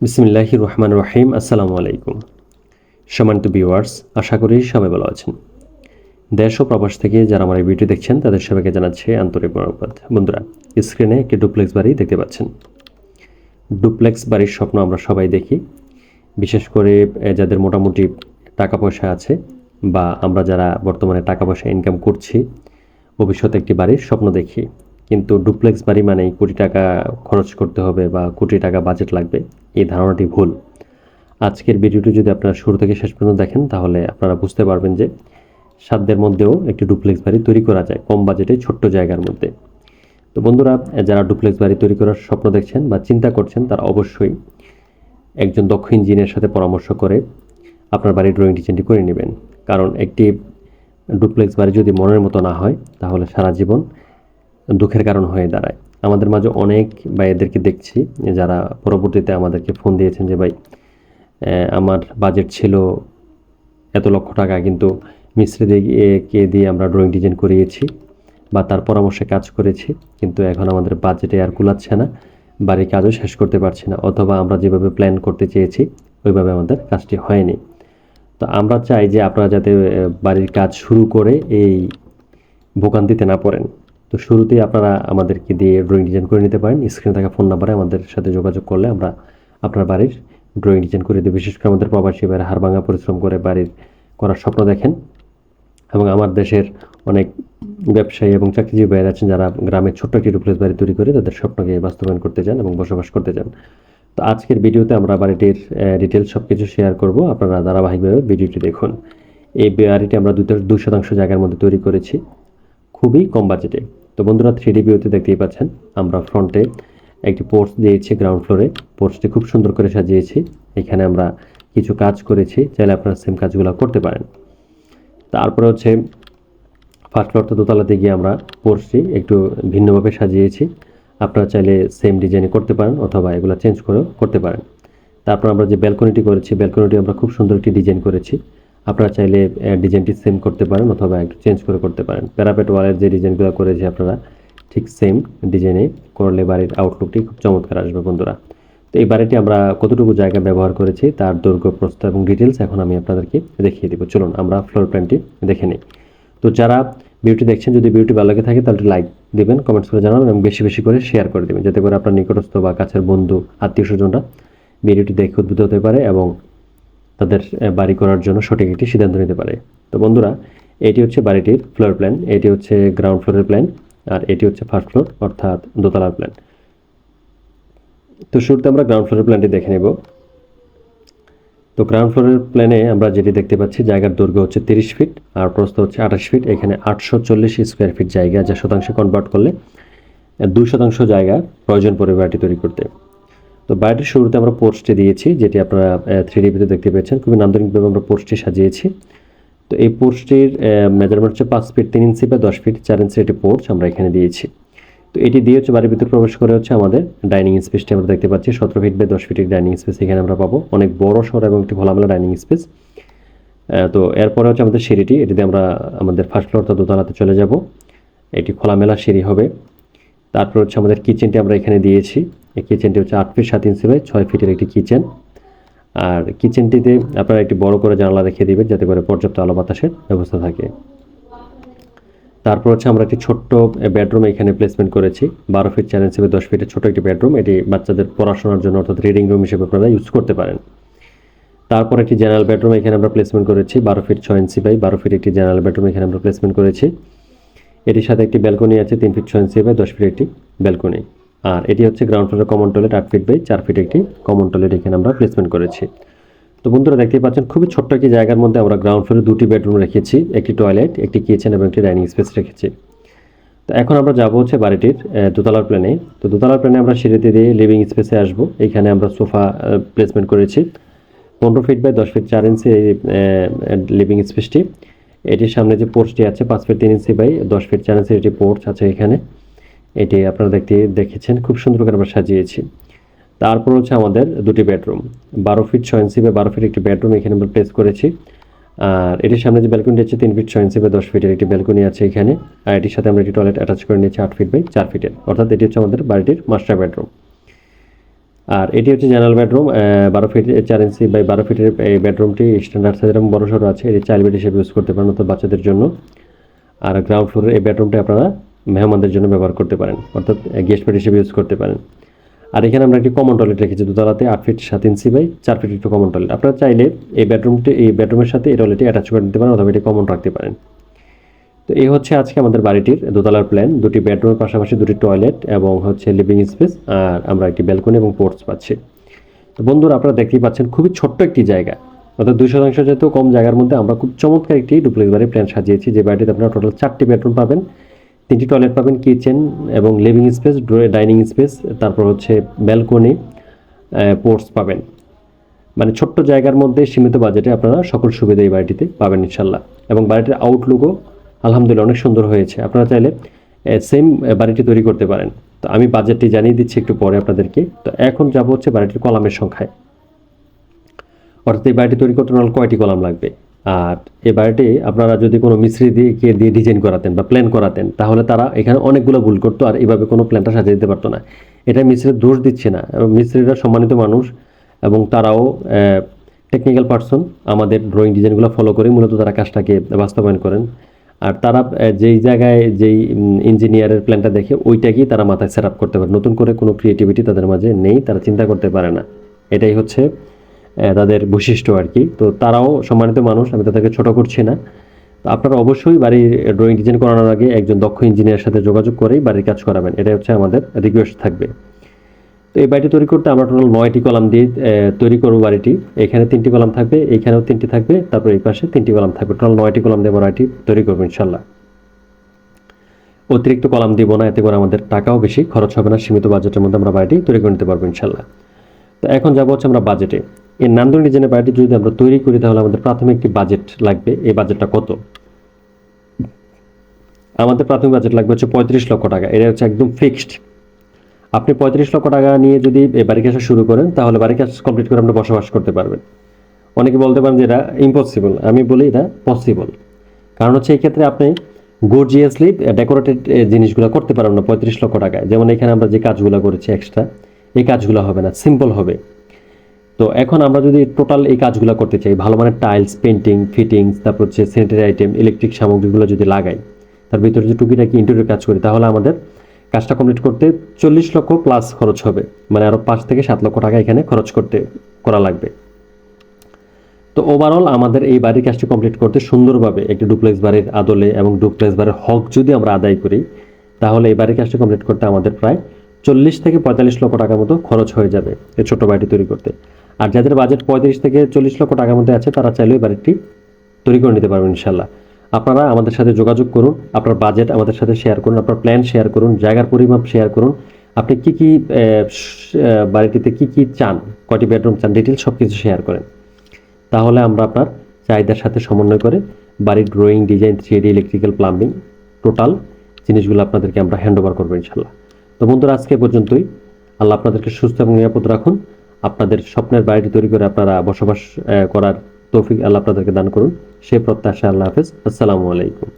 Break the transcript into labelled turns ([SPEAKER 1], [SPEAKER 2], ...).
[SPEAKER 1] বিসমিল্লাহির রহমানির রহিম। আসসালামু আলাইকুম। সম্মানিত ভিউয়ার্স, আশা করি সবাই ভালো আছেন। দেশ ও প্রবাস থেকে যারা আমার এই ভিডিও দেখছেন তাদের সবাইকে জানাচ্ছি আন্তরিক মোবারকবাদ। বন্ধুরা, স্ক্রিনে একটি ডুপ্লেক্স বাড়ি দেখতে পাচ্ছেন। ডুপ্লেক্স বাড়ির স্বপ্ন আমরা সবাই দেখি, বিশেষ করে যাদের মোটামুটি টাকা পয়সা আছে বা আমরা যারা বর্তমানে টাকা পয়সা ইনকাম করছি, ভবিষ্যতে একটি বাড়ির স্বপ্ন দেখি। কিন্তু ডুপ্লেক্স বাড়ি মানেই কোটি টাকা খরচ করতে হবে বা কোটি টাকা বাজেট লাগবে, এই ধারণাটি ভুল। আজকের ভিডিওটি যদি আপনারা শুরু থেকে শেষ পর্যন্ত দেখেন তাহলে আপনারা বুঝতে পারবেন যে সাধ্যের মধ্যেও একটি ডুপ্লেক্স বাড়ি তৈরি করা যায় কম বাজেটে ছোট্ট জায়গার মধ্যে। তো বন্ধুরা, যারা ডুপ্লেক্স বাড়ি তৈরি করার স্বপ্ন দেখছেন বা চিন্তা করছেন তারা অবশ্যই একজন দক্ষ ইঞ্জিনিয়ারের সাথে পরামর্শ করে আপনার বাড়ির ড্রয়িং ডিজাইনটি করে নেবেন। কারণ একটি ডুপ্লেক্স বাড়ি যদি মনের মতো না হয় তাহলে সারা জীবন দুঃখের কারণ হয়ে দাঁড়ায়। আমাদের মাঝে অনেক ভাইদেরকে দেখছি যারা পরবর্তীতে আমাদেরকে ফোন দিয়েছেন যে ভাই, আমার বাজেট ছিল এত লক্ষ টাকা, কিন্তু মিস্ত্রি দিয়ে আমরা ড্রয়িং ডিজাইন করিয়েছি বা তার পরামর্শে কাজ করেছি, কিন্তু এখন আমাদের বাজেটে আর কুলাচ্ছে না, বাড়ির কাজও শেষ করতে পারছি না, অথবা আমরা যেভাবে প্ল্যান করতে চেয়েছি ওইভাবে আমাদের কাজটি হয়নি। তো আমরা চাই যে আপনারা যাতে বাড়ির কাজ শুরু করে এই ভোগান্তিতে না পড়েন। তো শুরুতেই আপনারা আমাদেরকে দিয়ে ড্রয়িং ডিজাইন করে নিতে পারেন। স্ক্রিনে থাকা ফোন নাম্বারে আমাদের সাথে যোগাযোগ করলে আমরা আপনার বাড়ির ড্রয়িং ডিজাইন করে দিই। বিশেষ করে আমাদের প্রবাসী ভাইয়েরা হাড়ভাঙা পরিশ্রম করে বাড়ির করার স্বপ্ন দেখেন, এবং আমার দেশের অনেক ব্যবসায়ী এবং চাকরিজীবী ভাইয়েরা আছেন যারা গ্রামের ছোট্ট একটি ডুপ্লেক্স বাড়ি তৈরি করে তাদের স্বপ্নকে বাস্তবায়ন করতে চান এবং বসবাস করতে চান। তো আজকের ভিডিওতে আমরা বাড়িটির ডিটেলস সব কিছু শেয়ার করব, আপনারা ধারাবাহিকভাবে ভিডিওটি দেখুন। এই বাড়িটি আমরা 2% জায়গার মধ্যে তৈরি করেছি, খুবই কম বাজেটে। তো বন্ধুরা, 3D ভিউতে দেখতেই পাচ্ছেন আমরা ফ্রন্টে একটি পোর্চ দিয়েছি, গ্রাউন্ড ফ্লোরে পোর্চটি খুব সুন্দর করে সাজিয়েছি। এখানে আমরা কিছু কাজ করেছি, চাইলে আপনারা সেম কাজগুলো করতে পারেন। তারপরে হচ্ছে ফার্স্ট ফ্লোর তো দোতলাতে গিয়ে আমরা পোর্চটি একটু ভিন্নভাবে সাজিয়েছি। আপনারা চাইলে সেম ডিজাইনে করতে পারেন অথবা এগুলো চেঞ্জ করেও করতে পারেন। তারপর আমরা যে ব্যালকনিটি করেছি, ব্যালকনিটি আমরা খুব সুন্দর একটি ডিজাইন করেছি। আপনারা চাইলে ডিজাইনটি সেম করতে পারেন অথবা একটু চেঞ্জ করে করতে পারেন। প্যারাপেট ওয়ালের যে ডিজাইনগুলো করেছি আপনারা ঠিক সেম ডিজাইনে করলে বাড়ির আউটলুকটি খুব চমৎকার আসবে বন্ধুরা। তো এই বাড়িটি আমরা কতটুকু জায়গা ব্যবহার করেছি তার দৈর্ঘ্য, প্রস্থ এবং ডিটেলস এখন আমি আপনাদেরকে দেখিয়ে দিব। চলুন আমরা ফ্লোর প্ল্যানটি দেখে নিই। তো যারা ভিডিওটি দেখছেন, যদি ভিডিওটি ভালো লাগে থাকে তাহলে লাইক দেবেন, কমেন্টস করে জানাবেন এবং বেশি বেশি করে শেয়ার করে দেবেন, যাতে করে আপনার নিকটস্থ বা কাছের বন্ধু আত্মীয় স্বজনরা ভিডিওটি দেখে উদ্বুদ্ধ হতে পারে এবং তাদের বাড়ি করার জন্য সঠিক একটি সিদ্ধান্ত নিতে পারে। তো বন্ধুরা, এটি হচ্ছে বাড়িটির ফ্লোর প্ল্যান, এটি হচ্ছে গ্রাউন্ড ফ্লোরের প্ল্যান, আর এটি হচ্ছে ফার্স্ট ফ্লোর অর্থাৎ দোতলার প্ল্যান। তো শুরুতে আমরা গ্রাউন্ড ফ্লোরের প্ল্যানটি দেখে নেব। তো গ্রাউন্ড ফ্লোরের প্ল্যানে আমরা যেটি দেখতে পাচ্ছি, জায়গার দৈর্ঘ্য হচ্ছে 30 ফিট আর প্রস্থ হচ্ছে 28 ফিট। এখানে 840 স্কোয়ার ফিট জায়গা, যা শতাংশে কনভার্ট করলে 2% জায়গা প্রয়োজন পড়বে বাড়িটি তৈরি করতে। তো বাড়িটির শুরুতে আমরা পোর্চটি দিয়েছি, যেটি আপনারা 3D ভিডিওতে দেখতে পেয়েছেন। খুবই নান্দনিকভাবে আমরা পোর্চটি সাজিয়েছি। তো এই পোর্চটির মেজারমেন্ট হচ্ছে 5 ফিট 3 ইঞ্চি বা 10 ফিট 4 ইঞ্চি একটি পোর্চ আমরা এখানে দিয়েছি। তো এটি দিয়ে হচ্ছে বাড়ির ভিতরে প্রবেশ করে হচ্ছে আমাদের ডাইনিং স্পেসটি আমরা দেখতে পাচ্ছি। 17 ফিট বাই 10 ফিটের ডাইনিং স্পেস এখানে আমরা পাবো, অনেক বড় সড় এবং একটি খোলামেলা ডাইনিং স্পেস। তো এরপরে হচ্ছে আমাদের সিঁড়িটি, এটিতে আমরা আমাদের ফার্স্ট ফ্লোর অর্থাৎ দোতলাতে চলে যাব। এটি খোলামেলা সিঁড়ি হবে। তারপর হচ্ছে আমাদের কিচেনটি আমরা এখানে দিয়েছি। এই কিচেনটি হচ্ছে 8 ফিট 7 ইঞ্চি বাই 6 ফিটের একটি কিচেন। আর কিচেনটিতে আপনারা একটি বড় করে জানালা রেখে দিবেন, যাতে করে পর্যাপ্ত আলো বাতাসের ব্যবস্থা থাকে। তারপর হচ্ছে আমরা একটি ছোট্ট বেডরুম এখানে প্লেসমেন্ট করেছি, 12 ফিট 4 ইঞ্চি বাই 10 ফিটের ছোট একটি বেডরুম। এটি বাচ্চাদের পড়াশোনার জন্য অর্থাৎ রিডিং রুম হিসেবে আপনারা ইউজ করতে পারেন। তারপর একটি জেনারেল বেডরুম এখানে আমরা প্লেসমেন্ট করেছি, 12 ফিট 6 ইঞ্চি বাই 12 ফিট একটি জেনারেল বেডরুম এখানে আমরা প্লেসমেন্ট করেছি। এটির সাথে একটি ব্যালকনি আছে, 3 ফিট 6 ইঞ্চি বাই 10 ফিট একটি ব্যালকনি। আর এটি হচ্ছে গ্রাউন্ড ফ্লোরের common toilet, 8 feet by 4 feet একটি কমন টয়লেট এখানে আমরা প্লেসমেন্ট করেছি। তো বন্ধুরা, দেখতেই পাচ্ছেন খুবই ছোট্ট একটি জায়গার মধ্যে আমরা গ্রাউন্ড ফ্লোরে 2টি বেডরুম রেখেছি, একটি টয়লেট, একটি কিচেন এবং একটি ডাইনিং স্পেস রেখেছি। তো এখন আমরা যাব হচ্ছে বাড়িটির দোতলার প্ল্যানে। তো দোতলার প্ল্যানে আমরা সিঁড়িতে দিয়ে লিভিং স্পেসে আসবো। এইখানে আমরা সোফা প্লেসমেন্ট করেছি, 15 ফিট বাই 10 ফিট 4 ইঞ্চি এই লিভিং স্পেসটি। এটির সামনে যে পোর্চটি আছে 5 ফিট 3 ইঞ্চি বাই 10 ফিট 4 ইঞ্চি একটি পোর্চ আছে এখানে। এটি আপনারা দেখেছেন খুব সুন্দর করে আমরা সাজিয়েছি। তারপর হচ্ছে আমাদের 2টি bedroom, 12 feet 6 inch by 12 feet একটি বেডরুম এখানে আমরা প্লেস করেছি। আর এটির সামনে যে ব্যালকনিটি আছে 3 ফিট 6 ইঞ্চি বাই 10 ফিটের একটি ব্যালকনি আছে এখানে। আর এটির সাথে আমরা একটি টয়লেট অ্যাটাচ করে নিয়েছি 8 ফিট বাই 4 ফিটের, অর্থাৎ এটি হচ্ছে আমাদের বাড়িটির মাস্টার বেডরুম। আর এটি হচ্ছে general bedroom, 12 feet 4 inch by 12 ফিটের এই বেডরুমটি স্ট্যান্ডার্ড সাইজের এবং বড় সড়ো আছে। এটি চাইল্ড বেড হিসেবে ইউজ করতে পারেন অর্থাৎ বাচ্চাদের জন্য। আর গ্রাউন্ড ফ্লোরের এই বেডরুমটি আপনারা মেহমানদের জন্য ব্যবহার করতে পারেন অর্থাৎ গেস্ট বেড হিসেবে ইউজ করতে পারেন। আর এখানে আমরা একটি কমন টয়লেট রেখেছি দোতলাতে, 8 ফিট 7 ইঞ্চি বাই 4 ফিট একটু কমন টয়লেট। আপনারা চাইলে এই বেডরুমের সাথে এই টয়লেটটি অ্যাটাচ করে দিতে পারেন অথবা এটি কমন রাখতে পারেন। তো এই হচ্ছে আজকে আমাদের বাড়িটির দোতলার প্ল্যান। 2টি বেডরুমের পাশাপাশি 2টি টয়লেট এবং হচ্ছে লিভিং স্পেস, আর আমরা একটি ব্যালকনি এবং পোর্চ পাচ্ছি। তো বন্ধুরা, আপনারা দেখতেই পাচ্ছেন খুবই ছোট্ট একটি জায়গা, অর্থাৎ 2 শতাংশ যেহেতু কম জায়গার মধ্যে আমরা খুব চমৎকার একটি ডুপ্লেক্স বাড়ির প্ল্যান সাজিয়েছি। যে বাড়িটিতে আপনারা টোটাল 4টি বেডরুম পাবেন, 3টি টয়লেট পাবেন, কিচেন এবং লিভিং স্পেস, ডাইনিং স্পেস, তারপর হচ্ছে ব্যালকনি, পোর্চ পাবেন। মানে ছোট্ট জায়গার মধ্যে সীমিত বাজেটে আপনারা সকল সুবিধা এই বাড়িটিতে পাবেন ইনশাল্লাহ। এবং বাড়িটির আউটলুকও আলহামদুলিল্লাহ অনেক সুন্দর হয়েছে। আপনারা চাইলে সেম বাড়িটি তৈরি করতে পারেন। তো আমি বাজেটটি জানিয়ে দিচ্ছি একটু পরে আপনাদেরকে। তো এখন যাব হচ্ছে বাড়িটির কলামের সংখ্যায়, অর্থাৎ এই বাড়িটি তৈরি করতে টোটাল কয়টি কলাম লাগবে। আর এই বাড়িটি আপনারা যদি কোনো মিস্ত্রি দিয়ে ডিজাইন করাতেন বা প্ল্যান করাতেন, তাহলে তারা এখানে অনেকগুলো ভুল করতো আর এইভাবে কোনো প্ল্যানটা সাজিয়ে দিতে পারতো না। এটা মিস্ত্রির দোষ দিচ্ছে না, এবং মিস্ত্রিরা সম্মানিত মানুষ এবং তারাও টেকনিক্যাল পার্সন। আমাদের ড্রয়িং ডিজাইনগুলো ফলো করে মূলত তারা কাজটাকে বাস্তবায়ন করেন। আর তারা যেই জায়গায় যেই ইঞ্জিনিয়ারের প্ল্যানটা দেখে ওইটাকেই তারা মাথায় সেট আপ করতে পারে। নতুন করে কোনো ক্রিয়েটিভিটি তাদের মাঝে নেই, তারা চিন্তা করতে পারে না। এটাই হচ্ছে তাদের বৈশিষ্ট্য আর কি। তো তারাও সম্মানিত মানুষ, আমি তাদেরকে ছোট করছি না। তো আপনারা অবশ্যই বাড়ির ড্রয়িং ডিজাইন করানোর আগে একজন দক্ষ ইঞ্জিনিয়ারের সাথে যোগাযোগ করেই বাড়ির কাজ করাবেন, এটাই হচ্ছে আমাদের রিকোয়েস্ট থাকবে। তো এই বাড়িটি তৈরি করতে আমরা টোটাল 9টি কলাম দিয়ে তৈরি করব বাড়িটি। এখানে 3টি কলাম থাকবে, এইখানেও 3টি থাকবে, তারপর এই পাশে 3টি কলাম থাকবে। টোটাল 9টি কলাম দিয়ে বাড়িটি তৈরি করবো ইনশাল্লাহ। অতিরিক্ত কলাম দিব না, এতে করে আমাদের টাকাও বেশি খরচ হবে না। সীমিত বাজেটের মধ্যে আমরা বাড়িটি তৈরি করে নিতে পারবো ইনশাল্লাহ। তো এখন যাবো হচ্ছে আমরা বাজেটে। এই নান্দনিক ডিজাইনের বাড়িটি যদি আমরা তৈরি করি তাহলে আমাদের প্রাথমিক একটি বাজেট লাগবে। এই বাজেটটা কত? আমাদের প্রাথমিক বাজেট লাগবে হচ্ছে 35 লক্ষ টাকা। এটা হচ্ছে একদম ফিক্সড। আপনি 35 লক্ষ টাকা নিয়ে যদি বাড়ি কাজ শুরু করেন তাহলে বাড়ি কাজ কমপ্লিট করে আপনি বসবাস করতে পারবেন। অনেকে বলতে পারেন যে এটা ইম্পসিবল, আমি বলি এটা পসিবল। কারণ হচ্ছে এই ক্ষেত্রে আপনি গর্জিয়াসলি ডেকোরেটেড জিনিসগুলো করতে পারবেন না 35 লক্ষ টাকায়। যেমন এখানে আমরা যে কাজগুলো করেছি এক্সট্রা, এই কাজগুলো হবে না, সিম্পল হবে। তো এখন আমরা যদি টোটাল এই কাজগুলো করতে চাই, ভালো মানের টাইলস, পেন্টিং, ফিটিংস, তারপর হচ্ছে স্যানিটারি আইটেম, ইলেকট্রিক সামগ্রীগুলো যদি লাগাই, তার ভিতরে যে টুকিটাকি ইন্টেরিয়র কাজ করি, তাহলে আমাদের কাজটা কমপ্লিট করতে 40 লক্ষ প্লাস খরচ হবে। মানে আরও 5 থেকে 7 লক্ষ টাকা এখানে খরচ করা লাগবে। তো ওভারঅল আমাদের এই বাড়ির কাজটি কমপ্লিট করতে সুন্দরভাবে একটি ডুপ্লেক্স বাড়ির আদলে এবং ডুপ্লেক্স বাড়ির হক যদি আমরা আদায় করি, তাহলে এই বাড়ির কাজটি কমপ্লিট করতে আমাদের প্রায় 40 থেকে 45 লক্ষ টাকার মতো খরচ হয়ে যাবে এই ছোট্ট বাড়িটি তৈরি করতে। আর যাদের বাজেট 35 থেকে 40 লক্ষ টাকার মধ্যে আছে, তারা চাইলেও বাড়িটি তৈরি করে নিতে পারবেন ইনশাল্লাহ। আপনারা আমাদের সাথে যোগাযোগ করুন, আপনার বাজেট আমাদের সাথে শেয়ার করুন, আপনার প্ল্যান শেয়ার করুন, জায়গার পরিমাপ শেয়ার করুন, আপনি কী বাড়িটিতে কী চান, কয়টি বেডরুম চান, ডিটেলস সব কিছু শেয়ার করেন। তাহলে আমরা আপনার চাহিদার সাথে সমন্বয় করে বাড়ির drawing, design, 3D, electrical, plumbing total জিনিসগুলো আপনাদেরকে আমরা হ্যান্ড ওভার করবো ইনশাল্লাহ। তো বন্ধুরা, আজকে পর্যন্তই। আল্লাহ আপনাদেরকে সুস্থ এবং নিরাপদ রাখুন। আপনাদের স্বপ্নের বাড়িটি তৈরি করে আপনারা বসবাস করার তৌফিক আল্লাহ আপনাদেরকে দান করুন। সেই প্রত্যাশা। আল্লাহ হাফেজ। আসসালামু আলাইকুম।